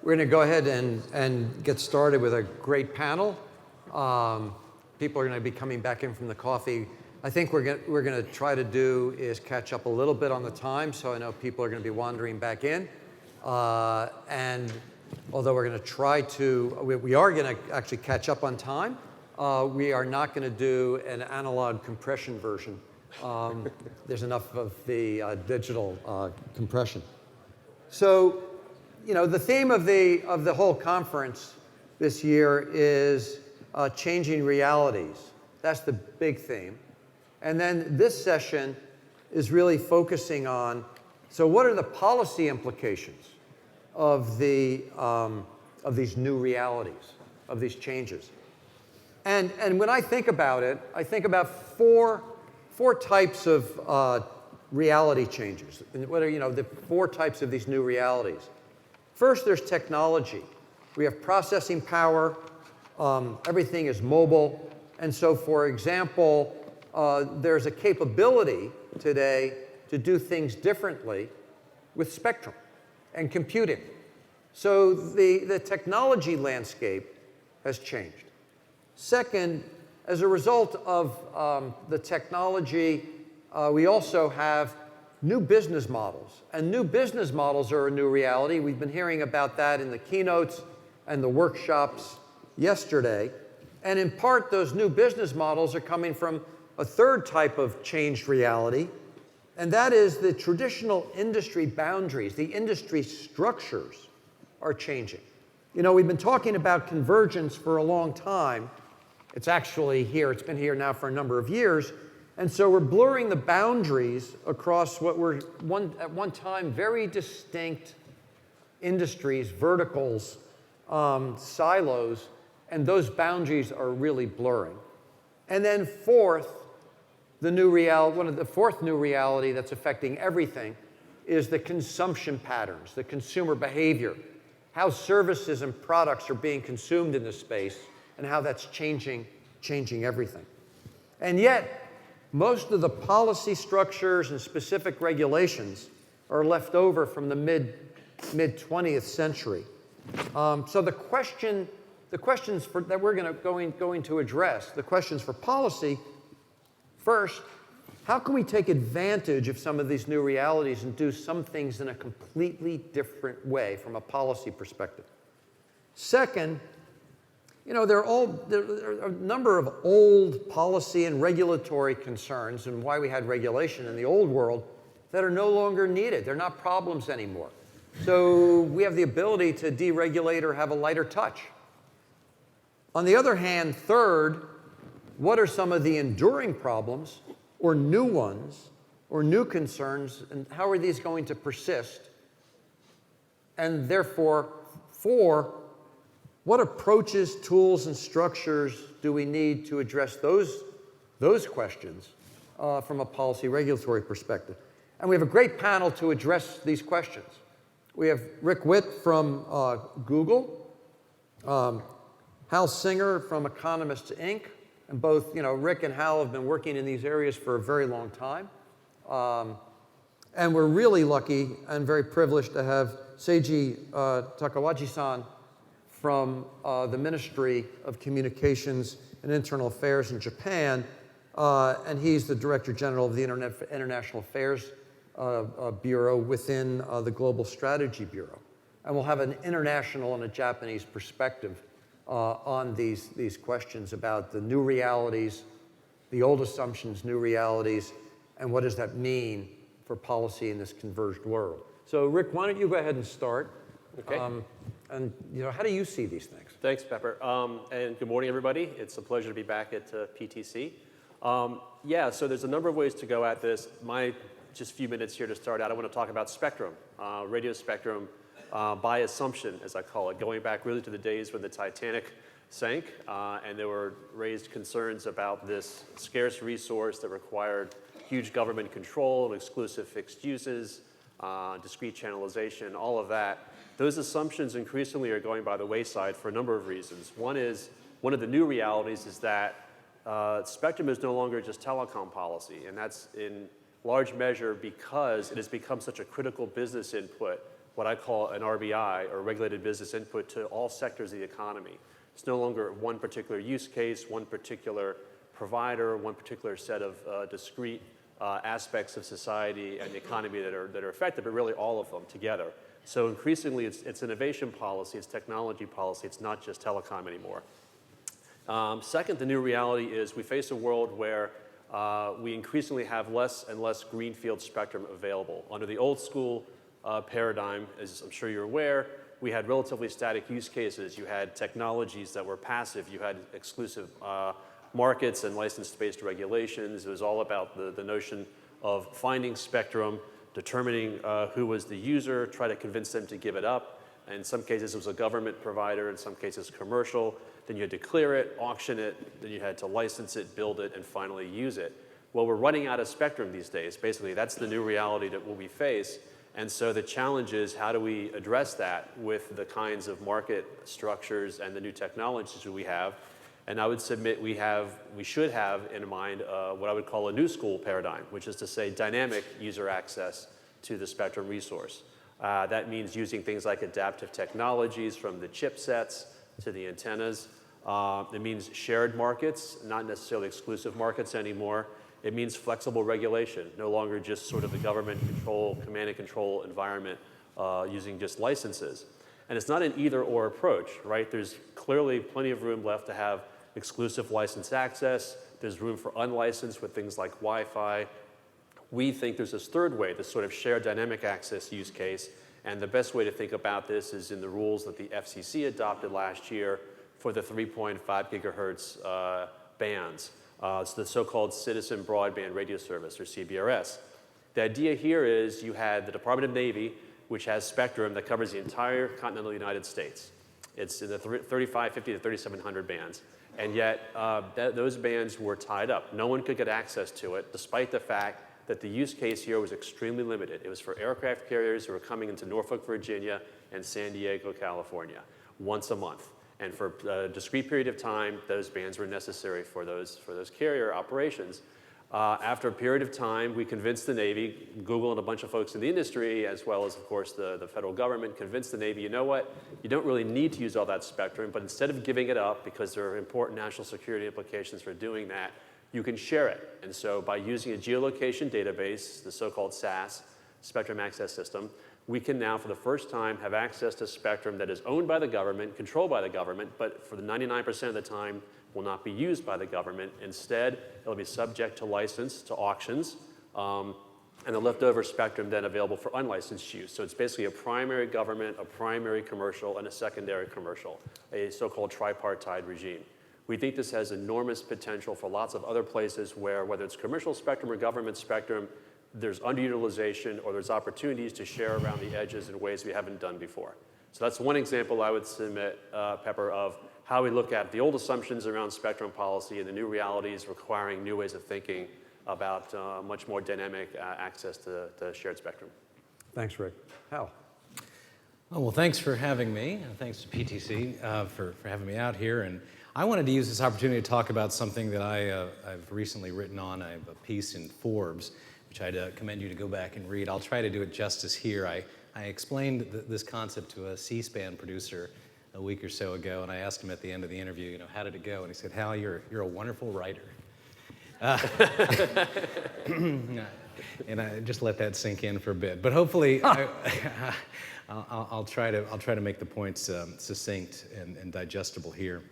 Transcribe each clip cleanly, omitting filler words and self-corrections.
We're going to go ahead and get started with a great panel. People are going to be coming back in from the coffee. I think we're going to try to do is catch up a little bit on the time, so I know people are going to be wandering back in. And although we're going to try to, we are going to actually catch up on time, we are not going to do an analog compression version. There's enough of the digital compression. So, you know, the theme of the whole conference this year is changing realities. That's the big theme. And then this session is really focusing on, so what are the policy implications of these new realities, of these changes? And when I think about it, I think about four types of reality changes. And what are, you know, the four types of these new realities? First, there's technology. We have processing power. Everything is mobile. And so, for example, there's a capability today to do things differently with spectrum and computing. So the technology landscape has changed. Second, as a result of the technology, we also have new business models. And new business models are a new reality. We've been hearing about that in the keynotes and the workshops yesterday. And in part, those new business models are coming from a third type of changed reality, and that is the traditional industry boundaries, the industry structures are changing. You know, we've been talking about convergence for a long time. It's actually here, it's been here now for a number of years. And so we're blurring the boundaries across what were at one time very distinct industries, verticals, silos, and those boundaries are really blurring. And then fourth, the fourth new reality that's affecting everything is the consumption patterns, the consumer behavior, how services and products are being consumed in this space, and how that's changing everything. And yet, most of the policy structures and specific regulations are left over from the mid-20th century. So the questions that we're going to address, the questions for policy, first, how can we take advantage of some of these new realities and do some things in a completely different way from a policy perspective? Second, you know, there are a number of old policy and regulatory concerns and why we had regulation in the old world that are no longer needed. They're not problems anymore. So we have the ability to deregulate or have a lighter touch. On the other hand, third, what are some of the enduring problems or new ones or new concerns, and how are these going to persist? And therefore, four, what approaches, tools, and structures do we need to address those questions from a policy regulatory perspective? And we have a great panel to address these questions. We have Rick Witt from Google, Hal Singer from Economists, Inc., and both, you know, Rick and Hal have been working in these areas for a very long time. And we're really lucky and very privileged to have Seiji Takawaji-san from the Ministry of Communications and Internal Affairs in Japan. And he's the Director General of the International Affairs Bureau within the Global Strategy Bureau. And we'll have an international and a Japanese perspective on these questions about the new realities, the old assumptions, new realities, and what does that mean for policy in this converged world. So Rick, why don't you go ahead and start? Okay. And you know, how do you see these things? Thanks, Pepper. And good morning, everybody. It's a pleasure to be back at PTC. Yeah, so there's a number of ways to go at this. Just a few minutes here to start out, I want to talk about spectrum, radio spectrum by assumption, as I call it, going back really to the days when the Titanic sank, and there were raised concerns about this scarce resource that required huge government control and exclusive fixed uses, discrete channelization, all of that. Those assumptions increasingly are going by the wayside for a number of reasons. One of the new realities is that spectrum is no longer just telecom policy, and that's in large measure because it has become such a critical business input what I call an RBI, or regulated business input, to all sectors of the economy. It's no longer one particular use case, one particular provider, one particular set of discrete aspects of society and the economy that are affected, but really all of them together. So increasingly, it's innovation policy, it's technology policy, it's not just telecom anymore. Second, the new reality is we face a world where we increasingly have less and less greenfield spectrum available. Under the old school paradigm, as I'm sure you're aware, we had relatively static use cases. You had technologies that were passive. You had exclusive markets and license-based regulations. It was all about the notion of finding spectrum, determining who was the user, try to convince them to give it up. In some cases, it was a government provider. In some cases, commercial. Then you had to clear it, auction it. Then you had to license it, build it, and finally use it. Well, we're running out of spectrum these days. Basically, that's the new reality that we face. And so the challenge is, how do we address that with the kinds of market structures and the new technologies that we have? And I would submit we should have in mind what I would call a new school paradigm, which is to say dynamic user access to the spectrum resource. That means using things like adaptive technologies, from the chipsets to the antennas. It means shared markets, not necessarily exclusive markets anymore. It means flexible regulation, no longer just sort of the government control, command and control environment using just licenses. And it's not an either-or approach, right? There's clearly plenty of room left to have exclusive license access. There's room for unlicensed with things like Wi-Fi. We think there's this third way, this sort of shared dynamic access use case. And the best way to think about this is in the rules that the FCC adopted last year for the 3.5 gigahertz bands. It's the so-called Citizen Broadband Radio Service, or CBRS. The idea here is you had the Department of Navy, which has spectrum that covers the entire continental United States. It's in the 3550 to 3700 bands. And yet, those bands were tied up. No one could get access to it, despite the fact that the use case here was extremely limited. It was for aircraft carriers who were coming into Norfolk, Virginia, and San Diego, California, once a month. And for a discrete period of time, those bands were necessary for those carrier operations. After a period of time, we convinced the Navy, Google and a bunch of folks in the industry, as well as, of course, the federal government, convinced the Navy, you know what, you don't really need to use all that spectrum, but instead of giving it up, because there are important national security implications for doing that, you can share it. And so by using a geolocation database, the so-called SAS, Spectrum Access System, we can now, for the first time, have access to spectrum that is owned by the government, controlled by the government, but for the 99% of the time will not be used by the government. Instead, it'll be subject to license, to auctions, and the leftover spectrum then available for unlicensed use. So it's basically a primary government, a primary commercial, and a secondary commercial, a so-called tripartite regime. We think this has enormous potential for lots of other places where, whether it's commercial spectrum or government spectrum, there's underutilization or there's opportunities to share around the edges in ways we haven't done before. So that's one example I would submit, Pepper, of how we look at the old assumptions around spectrum policy and the new realities requiring new ways of thinking about much more dynamic access to shared spectrum. Thanks, Rick. Hal. Oh, well, thanks for having me, and thanks to PTC for having me out here. And I wanted to use this opportunity to talk about something that I've recently written on. I have a piece in Forbes, which I'd commend you to go back and read. I'll try to do it justice here. I explained this concept to a C-SPAN producer a week or so ago, and I asked him at the end of the interview, you know, how did it go? And he said, Hal, you're a wonderful writer. And I just let that sink in for a bit. But hopefully, I'll try to make the points succinct and digestible here.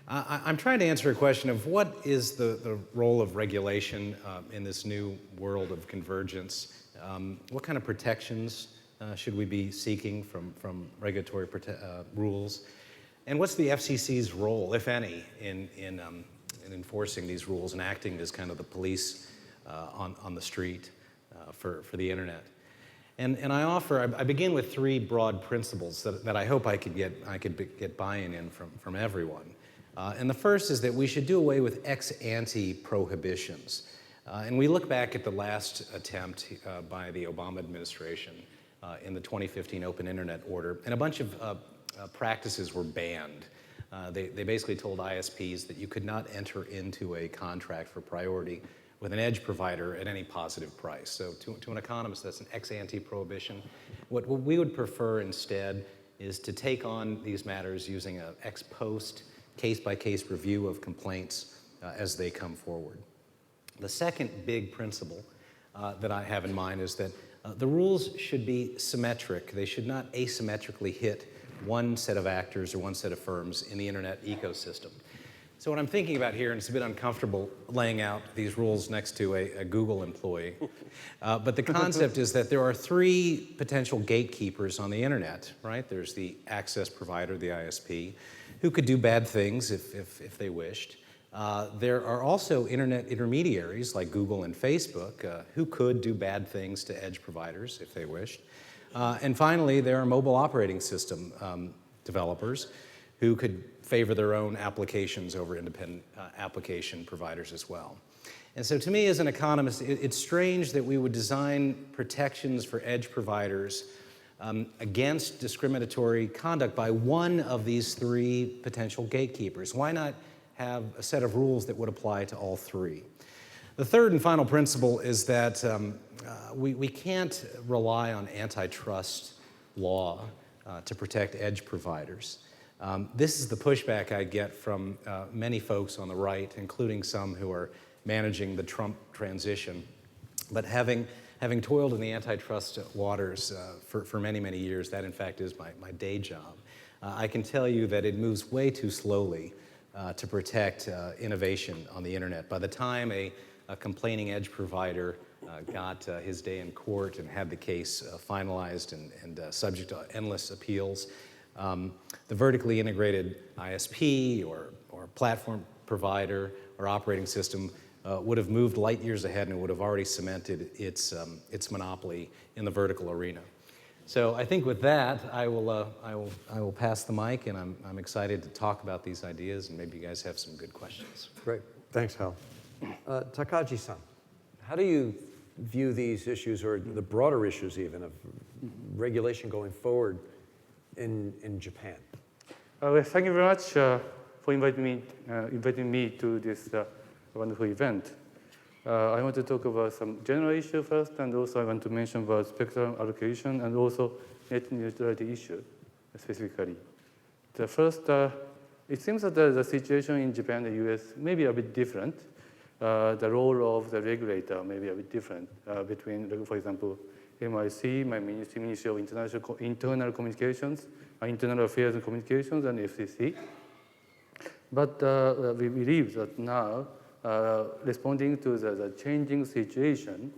I'm trying to answer a question of what is the role of regulation in this new world of convergence? What kind of protections should we be seeking from regulatory rules? And what's the FCC's role, if any, in enforcing these rules and acting as kind of the police on the street for the internet? And I begin with three broad principles that I hope I could get buy-in in from everyone. And the first is that we should do away with ex-ante prohibitions. And we look back at the last attempt by the Obama administration in the 2015 Open Internet Order, and a bunch of practices were banned. They basically told ISPs that you could not enter into a contract for priority with an edge provider at any positive price. So to an economist, that's an ex-ante prohibition. What we would prefer instead is to take on these matters using an ex post, case-by-case review of complaints as they come forward. The second big principle that I have in mind is that the rules should be symmetric. They should not asymmetrically hit one set of actors or one set of firms in the internet ecosystem. So what I'm thinking about here, and it's a bit uncomfortable laying out these rules next to a Google employee, but the concept is that there are three potential gatekeepers on the internet, right? There's the access provider, the ISP, who could do bad things if they wished. There are also internet intermediaries like Google and Facebook who could do bad things to edge providers if they wished. And finally, there are mobile operating system developers who could favor their own applications over independent application providers as well. And so to me as an economist, it's strange that we would design protections for edge providers against discriminatory conduct by one of these three potential gatekeepers. Why not have a set of rules that would apply to all three? The third and final principle is that we can't rely on antitrust law to protect edge providers. This is the pushback I get from many folks on the right, including some who are managing the Trump transition. But having toiled in the antitrust waters for many, many years, that in fact is my day job, I can tell you that it moves way too slowly to protect innovation on the internet. By the time a complaining edge provider got his day in court and had the case finalized and subject to endless appeals, the vertically integrated ISP or platform provider or operating system would have moved light years ahead and would have already cemented its monopoly in the vertical arena. So I think with that, I will pass the mic, and I'm excited to talk about these ideas, and maybe you guys have some good questions. Great. Thanks, Hal. Takagi-san, how do you view these issues, or the broader issues even, of regulation going forward in Japan? Well, thank you very much for inviting me to this wonderful event. I want to talk about some general issue first, and also I want to mention about spectrum allocation and also net neutrality issue specifically. The first, it seems that the situation in Japan and the US may be a bit different. The role of the regulator may be a bit different between, for example, MIC, my Ministry of Internal Communications, Internal Affairs and Communications, and FCC. But we believe that now, responding to the changing situation,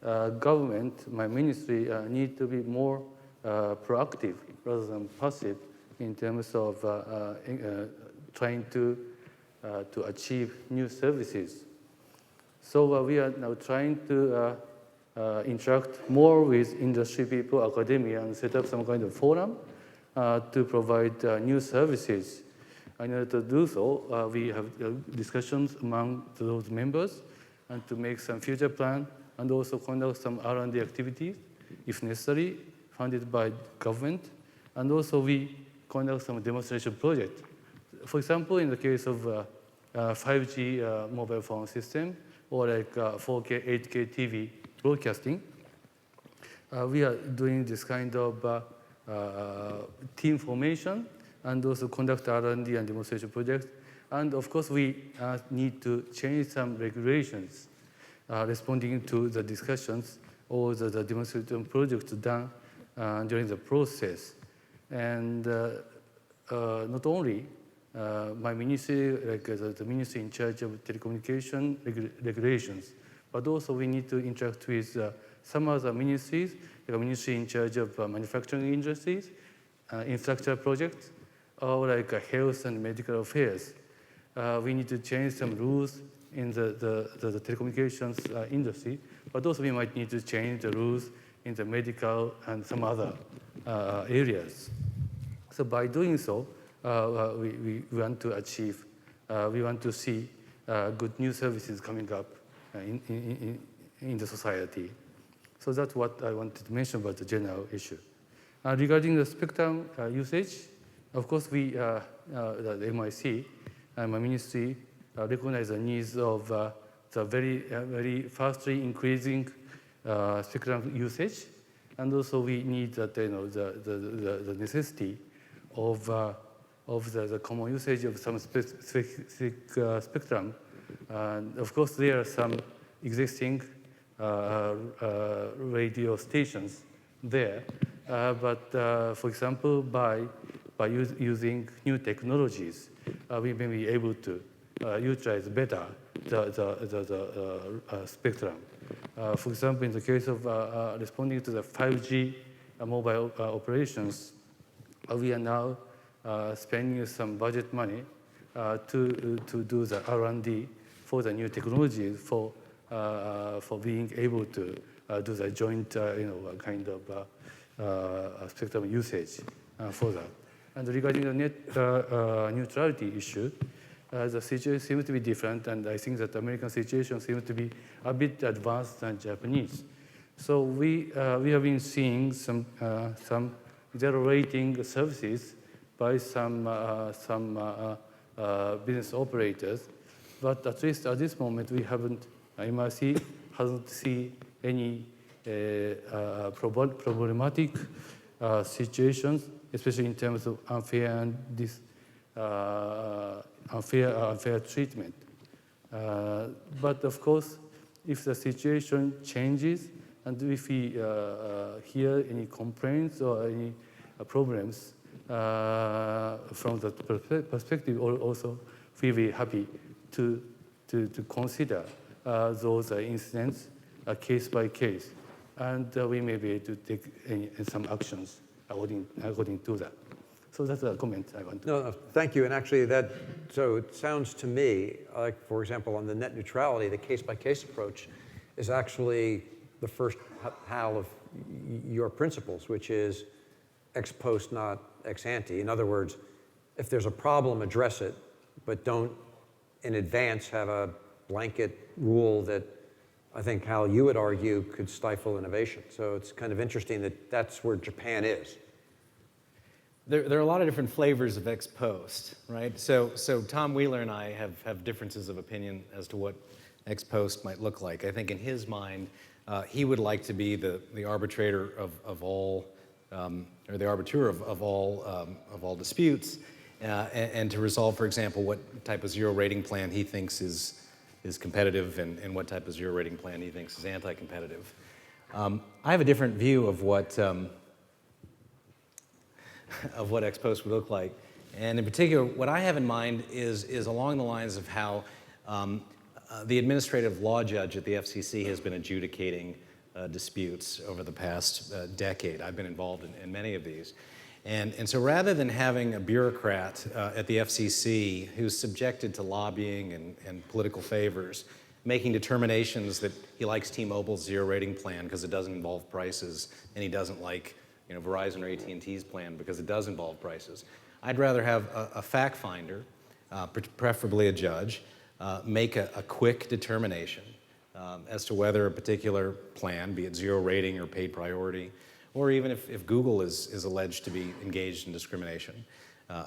government, my ministry, need to be more proactive rather than passive in terms of trying to achieve new services. So we are now trying to interact more with industry people, academia, and set up some kind of forum to provide new services. In order to do so, we have discussions among those members and to make some future plan and also conduct some R&D activities, if necessary, funded by government. And also we conduct some demonstration project. For example, in the case of 5G mobile phone system or like 4K, 8K TV broadcasting, we are doing this kind of team formation and also conduct R&D and demonstration projects. And of course, we need to change some regulations responding to the discussions or the demonstration projects done during the process. And not only my ministry, like the ministry in charge of telecommunication regulations, but also we need to interact with some other ministries, like a ministry in charge of manufacturing industries, infrastructure projects, or like health and medical affairs. We need to change some rules in the telecommunications industry, but also we might need to change the rules in the medical and some other areas. So by doing so, we want to achieve, we want to see good new services coming up in the society. So that's what I wanted to mention about the general issue. Regarding the spectrum usage, of course, we, the MIC, my ministry, recognize the needs of the very fastly increasing spectrum usage. and also we need that the necessity of the common usage of some specific spectrum. And of course, there are some existing radio stations there, but for example, by using new technologies, we may be able to utilize better the spectrum. For example, in the case of responding to the 5G mobile operations, we are now spending some budget money to do the R&D for the new technologies for being able to do the joint kind of spectrum usage for that. And regarding the net neutrality issue, the situation seems to be different, and I think that the American situation seems to be a bit advanced than Japanese. So we have been seeing some zero rating services by some business operators, but at least at this moment we haven't. MRC hasn't seen any problematic situations, especially in terms of unfair and unfair treatment. But of course, if the situation changes and if we hear any complaints or any problems from the perspective, also we'll be happy to consider those incidents case by case, and we may be able to take some actions according to that. So that's a comment I want to. No, thank you. And actually, so it sounds to me like, for example, on the net neutrality, the case-by-case approach is actually the first HAL of your principles, which is ex post, not ex ante. In other words, if there's a problem, address it, but don't in advance have a blanket rule that I think, Hal, you would argue could stifle innovation. So it's kind of interesting that that's where Japan is. There are a lot of different flavors of ex post, right? So Tom Wheeler and I have differences of opinion as to what ex post might look like. I think in his mind, he would like to be the arbitrator of all, or the arbiter of all disputes, and to resolve, for example, what type of zero rating plan he thinks is competitive and what type of zero rating plan he thinks is anti-competitive. I have a different view of what ex post would look like. And in particular, what I have in mind is along the lines of how the administrative law judge at the FCC has been adjudicating disputes over the past decade. I've been involved in many of these. And so rather than having a bureaucrat at the FCC who's subjected to lobbying and political favors, making determinations that he likes T-Mobile's zero rating plan because it doesn't involve prices, and he doesn't like Verizon or AT&T's plan because it does involve prices. I'd rather have a fact finder, preferably a judge, make a quick determination as to whether a particular plan, be it zero rating or paid priority, or even if Google is alleged to be engaged in discrimination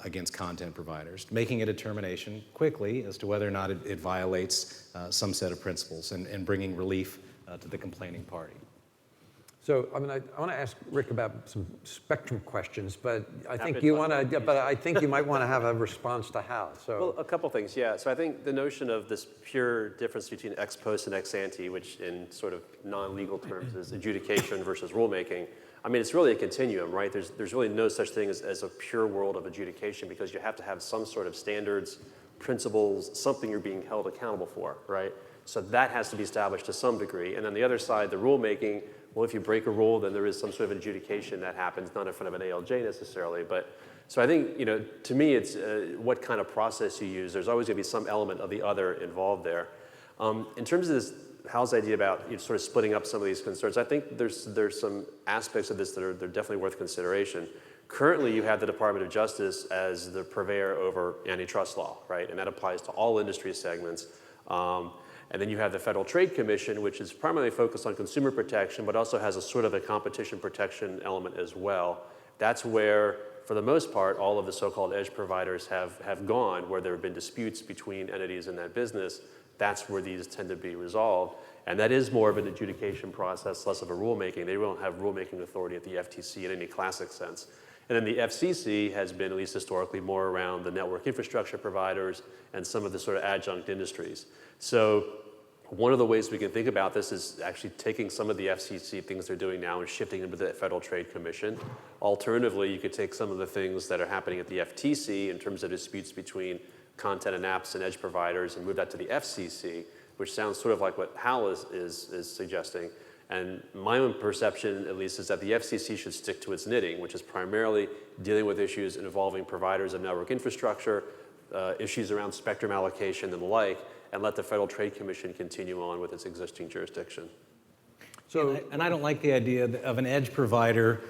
against content providers, making a determination quickly as to whether or not it violates some set of principles and bringing relief to the complaining party. So, I want to ask Rick about some spectrum questions, but I think you might want to have a response to Hal. So, well, a couple things, yeah. So I think the notion of this pure difference between ex post and ex ante, which in sort of non-legal terms is adjudication versus rulemaking. I mean, it's really a continuum, right? There's really no such thing as a pure world of adjudication because you have to have some sort of standards, principles, something you're being held accountable for, right? So that has to be established to some degree. And then the other side, the rulemaking, well, if you break a rule, then there is some sort of adjudication that happens, not in front of an ALJ necessarily. But so I think, to me, it's what kind of process you use. There's always going to be some element of the other involved there. In terms of this, Hal's idea about sort of splitting up some of these concerns, I think there's some aspects of this that are definitely worth consideration. Currently, you have the Department of Justice as the purveyor over antitrust law, right? And that applies to all industry segments. And then you have the Federal Trade Commission, which is primarily focused on consumer protection, but also has a sort of a competition protection element as well. That's where, for the most part, all of the so-called edge providers have gone, where there have been disputes between entities in that business. that's where these tend to be resolved. And that is more of an adjudication process, less of a rulemaking. They don't have rulemaking authority at the FTC in any classic sense. And then the FCC has been, at least historically, more around the network infrastructure providers and some of the sort of adjunct industries. So one of the ways we can think about this is actually taking some of the FCC things they're doing now and shifting them to the Federal Trade Commission. Alternatively, you could take some of the things that are happening at the FTC in terms of disputes between content and apps and edge providers and move that to the FCC, which sounds sort of like what Hal is suggesting. And my own perception, at least, is that the FCC should stick to its knitting, which is primarily dealing with issues involving providers of network infrastructure, issues around spectrum allocation and the like, and let the Federal Trade Commission continue on with its existing jurisdiction. So, and I don't like the idea of an edge provider,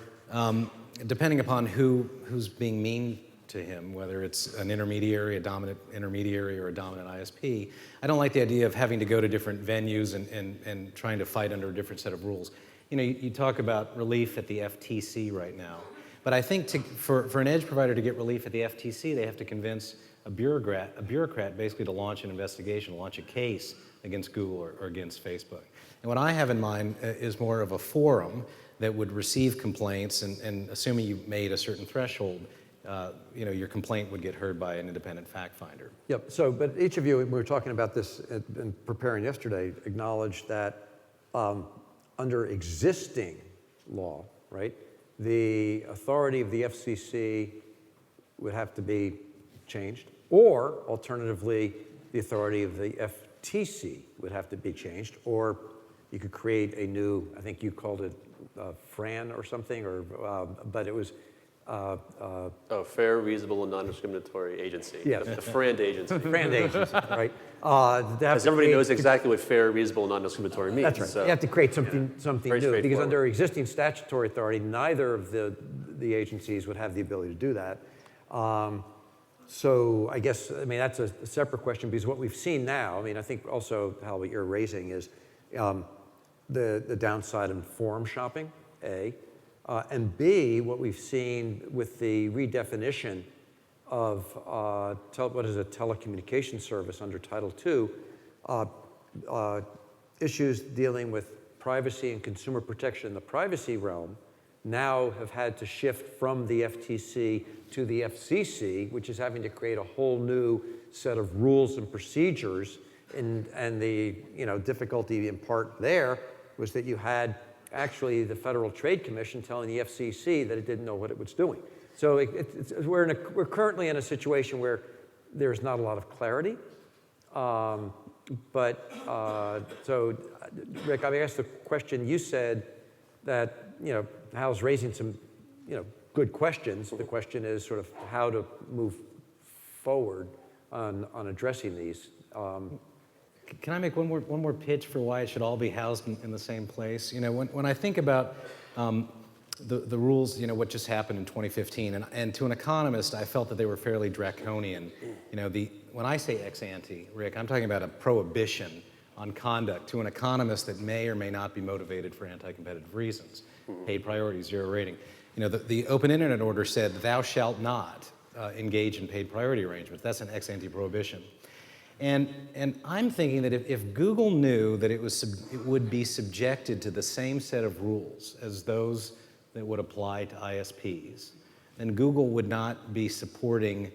depending upon who's being mean to him, whether it's an intermediary, a dominant intermediary, or a dominant ISP. I don't like the idea of having to go to different venues and trying to fight under a different set of rules. You know, you talk about relief at the FTC right now, but I think for an edge provider to get relief at the FTC, they have to convince a bureaucrat basically to launch an investigation, launch a case against Google or against Facebook. And what I have in mind is more of a forum that would receive complaints, and assuming you made a certain threshold, you know, your complaint would get heard by an independent fact finder. Yep. So, but each of you, we were talking about this and preparing yesterday, acknowledged that under existing law, right, the authority of the FCC would have to be changed, or alternatively, the authority of the FTC would have to be changed, or you could create a new, I think you called it FRAN or something, or but it was. Fair, reasonable, and non-discriminatory agency. Yeah. The FRAND agency. FRAND agency, right? Because everybody knows exactly what fair, reasonable, and non-discriminatory means. That's right. So. You have to create something Very new, because straightforward. under existing statutory authority, neither of the agencies would have the ability to do that. So I guess, I mean, that's a separate question, because what we've seen now, I mean, I think also, Hal, what you're raising is the downside in forum shopping, A, and B, what we've seen with the redefinition of what is a telecommunications service under Title II, issues dealing with privacy and consumer protection in the privacy realm now have had to shift from the FTC to the FCC, which is having to create a whole new set of rules and procedures. And the difficulty in part there was that you had actually the Federal Trade Commission telling the FCC that it didn't know what it was doing. So we're currently in a situation where there's not a lot of clarity. So Rick, I guess the question you said that, Hal's raising some, good questions. The question is sort of how to move forward on addressing these. Can I make one more pitch for why it should all be housed in the same place? When I think about the rules, what just happened in 2015, and to an economist, I felt that they were fairly draconian. When I say ex ante, Rick, I'm talking about a prohibition on conduct to an economist that may or may not be motivated for anti-competitive reasons. Paid priority, zero rating. The Open Internet Order said, thou shalt not engage in paid priority arrangements. That's an ex ante prohibition. And I'm thinking that if Google knew that it would be subjected to the same set of rules as those that would apply to ISPs, then Google would not be supporting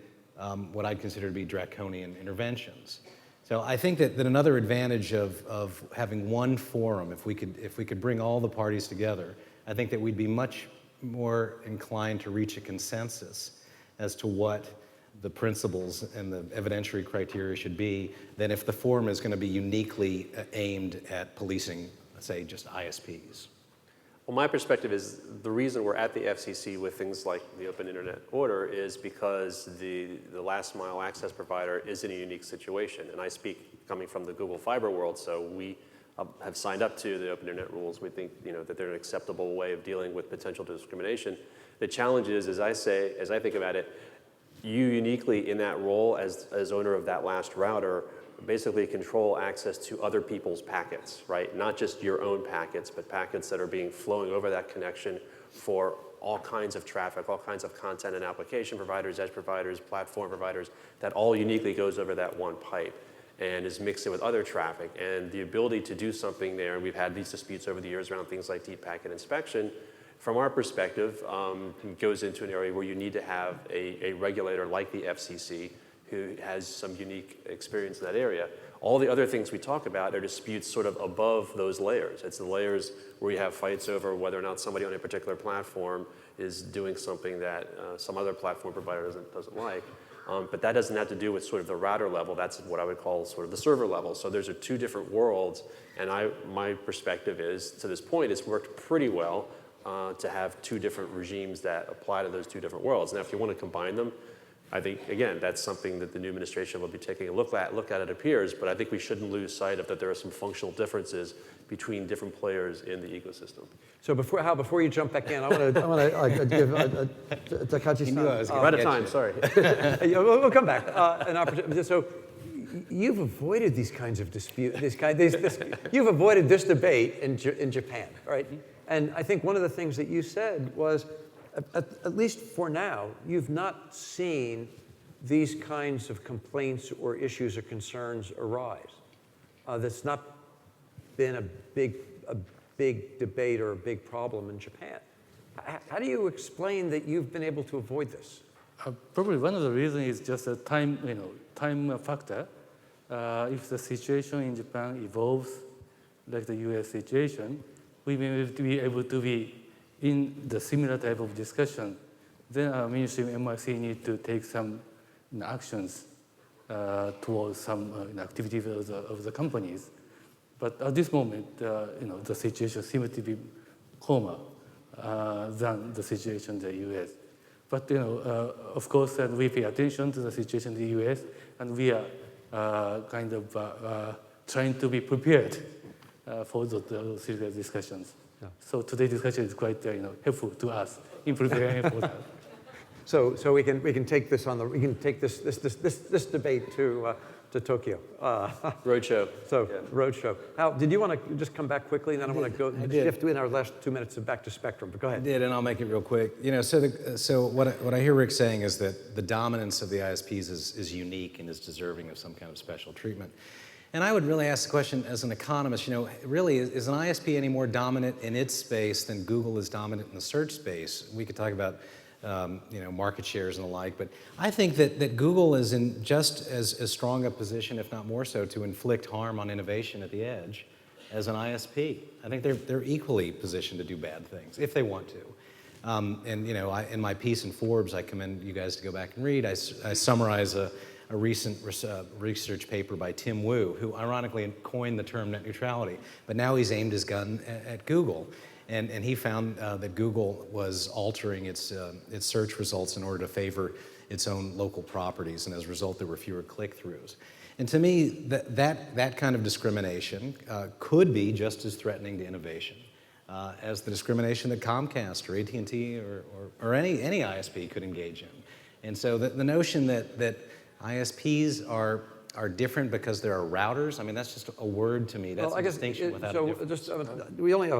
what I'd consider to be draconian interventions. So I think that another advantage of having one forum, if we could bring all the parties together, I think that we'd be much more inclined to reach a consensus as to what the principles and the evidentiary criteria should be than if the forum is going to be uniquely aimed at policing, let's say, just ISPs. Well, my perspective is the reason we're at the FCC with things like the Open Internet Order is because the last mile access provider is in a unique situation. And I speak coming from the Google Fiber world, so we have signed up to the Open Internet rules. We think that they're an acceptable way of dealing with potential discrimination. The challenge is, as I think about it, you uniquely in that role as owner of that last router basically control access to other people's packets, right? Not just your own packets, but packets that are being flowing over that connection for all kinds of traffic, all kinds of content and application providers, edge providers, platform providers, that all uniquely goes over that one pipe. and is mixed in with other traffic. And the ability to do something there, and we've had these disputes over the years around things like deep packet inspection, from our perspective, goes into an area where you need to have a regulator like the FCC who has some unique experience in that area. All the other things we talk about are disputes sort of above those layers. It's the layers where you have fights over whether or not somebody on a particular platform is doing something that some other platform provider doesn't like. But that doesn't have to do with sort of the router level. That's what I would call sort of the server level. So those are two different worlds. And my perspective is, to this point, it's worked pretty well to have two different regimes that apply to those two different worlds. Now, if you want to combine them, I think, again, that's something that the new administration will be taking a look at, it appears, but I think we shouldn't lose sight of that there are some functional differences between different players in the ecosystem. So before you jump back in, I want to give Takachi-san. We're out of time, sorry. We'll come back. An opportunity. So you've avoided these kinds of disputes. You've avoided this debate in Japan, right? And I think one of the things that you said was, at least for now, you've not seen these kinds of complaints or issues or concerns arise. That's not been a big debate or a big problem in Japan. How do you explain that you've been able to avoid this? Probably one of the reasons is just a time factor. If the situation in Japan evolves like the US situation, we may be able to be in the similar type of discussion. Then our mainstream MRC need to take some actions towards some activities of the companies. But at this moment, the situation seems to be calmer than the situation in the US. But of course, we pay attention to the situation in the US, and we are kind of trying to be prepared for those serious discussions. Yeah. So today's discussion is quite helpful to us in preparing for that. So we can take this this debate to Tokyo. Roadshow. So yeah. Roadshow. Hal, did you want to just come back quickly, and then I want to go shift in our last 2 minutes back to Spectrum. But go ahead. I did, and I'll make it real quick. So what I hear Rick saying is that the dominance of the ISPs is unique and is deserving of some kind of special treatment. And I would really ask the question as an economist, really, is an ISP any more dominant in its space than Google is dominant in the search space? We could talk about market shares and the like, but I think that Google is in just as strong a position, if not more so, to inflict harm on innovation at the edge as an ISP. I think they're equally positioned to do bad things if they want to. In my piece in Forbes, I commend you guys to go back and read. I summarize a recent research paper by Tim Wu, who ironically coined the term net neutrality, but now he's aimed his gun at Google. And he found that Google was altering its search results in order to favor its own local properties, and as a result, there were fewer click-throughs. And to me, that kind of discrimination could be just as threatening to innovation as the discrimination that Comcast or AT&T or any ISP could engage in. And so the notion that ISPs are different because there are routers, I mean, that's just a word to me. That's a distinction without a difference. We only have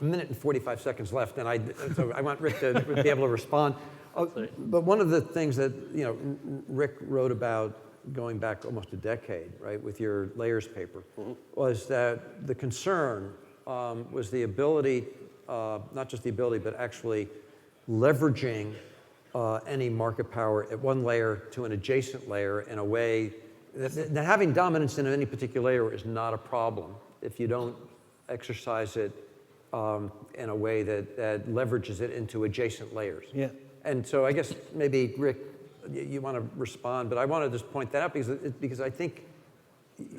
a minute and 45 seconds left, and so I want Rick to be able to respond. But one of the things that Rick wrote about going back almost a decade, right, with your layers paper, was that the concern was the ability, not just the ability, but actually leveraging any market power at one layer to an adjacent layer in a way that having dominance in any particular layer is not a problem if you don't exercise it in a way that leverages it into adjacent layers. Yeah. And so I guess maybe, Rick, you want to respond, but I want to just point that out because I think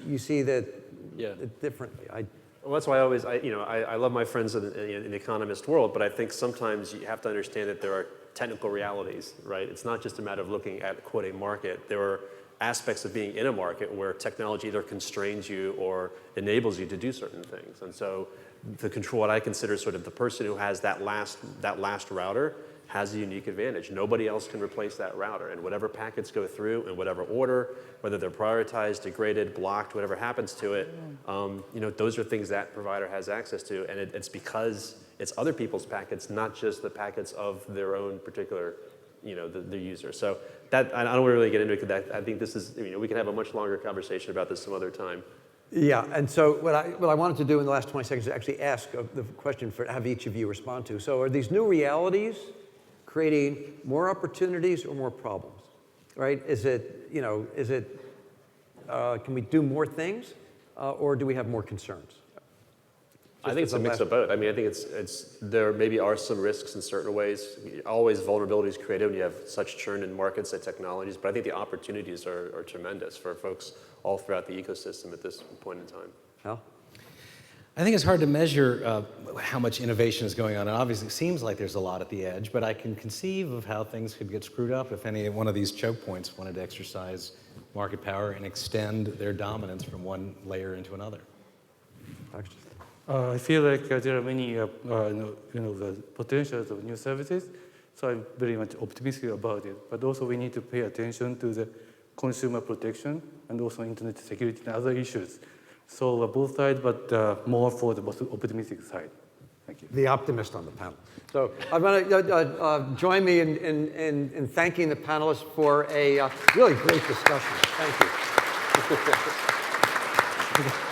you see that differently. Well, that's why I love my friends in the economist world, but I think sometimes you have to understand that there are technical realities, right? It's not just a matter of looking at, quote, a market. There are aspects of being in a market where technology either constrains you or enables you to do certain things. And so what I consider sort of the person who has that last router has a unique advantage. Nobody else can replace that router. And whatever packets go through in whatever order, whether they're prioritized, degraded, blocked, whatever happens to it, those are things that provider has access to. And it's because it's other people's packets, not just the packets of their own particular the user. So that, I don't really get into it because I think this is, we can have a much longer conversation about this some other time. Yeah, and so what I wanted to do in the last 20 seconds is actually ask the question for have each of you respond to. So are these new realities creating more opportunities or more problems, right? Is it, can we do more things or do we have more concerns? I think it's a mix of both. I mean, I think there maybe are some risks in certain ways. Always vulnerabilities created when you have such churn in markets and technologies, but I think the opportunities are tremendous for folks all throughout the ecosystem at this point in time. Hal? I think it's hard to measure how much innovation is going on. And obviously, it seems like there's a lot at the edge, but I can conceive of how things could get screwed up if any one of these choke points wanted to exercise market power and extend their dominance from one layer into another. I feel like there are many, the potentials of new services, so I'm very much optimistic about it. But also we need to pay attention to the consumer protection and also internet security and other issues. So both sides, but more for the optimistic side. Thank you. The optimist on the panel. So I'm going to join me in thanking the panelists for a really great discussion. Thank you.